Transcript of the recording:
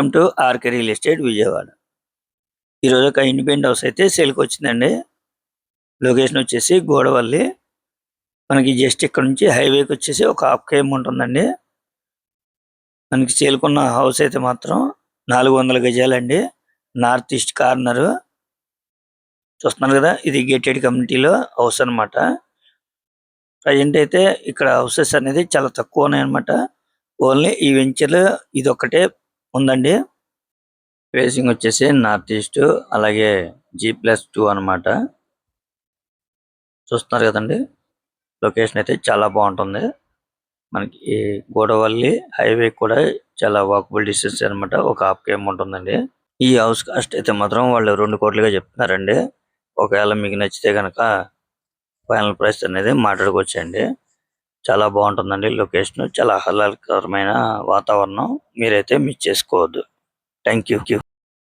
Welcome to R K real estate Vijayawada. ఈరోజు ఒక independent house అయితే సేల్కి వచ్చిందండి. లొకేషన్ వచ్చేసి గోడవల్లి. మనకి జస్ట్ ఇక్కడ నుంచి హైవేకి వచ్చేసి ఒక హాఫ్ కేఎం ఉంటుందండి. మనకి సేల్కున్న హౌస్ అయితే మాత్రం 400 గజాలండి. నార్త్ ఈస్ట్ కార్నర్ చూస్తున్నారు కదా, ఇది గేటెడ్ కమ్యూనిటీలో హౌస్ అనమాట. ప్రజెంట్ అయితే ఇక్కడ హౌసెస్ అనేది చాలా తక్కువ ఉన్నాయన్నమాట. ఓన్లీ ఈ వెంచర్ ఇది ఒక్కటే ఉందండి. ఫేసింగ్ వచ్చేసి నార్త్ ఈస్ట్, అలాగే G+2 అన్నమాట. చూస్తున్నారు కదండి, లొకేషన్ అయితే చాలా బాగుంటుంది. మనకి గోడవల్లి హైవే కూడా చాలా వాకబుల్ డిస్టెన్స్ అన్నమాట. ఒక హాఫ్ కేఎం ఉంటుందండి. ఈ హౌస్ కాస్ట్ అయితే మాత్రం వాళ్ళు 2 కోట్లుగా చెప్తున్నారండి. ఒకవేళ మీకు నచ్చితే కనుక ఫైనల్ ప్రైస్ అనేది మాట్లాడుకోవచ్చండి. చాలా బాగుంటుందండి లొకేషన్. చాలా ఆహ్లాదకరమైన వాతావరణం. మీరైతే మిస్ చేసుకోవద్దు. Thank you.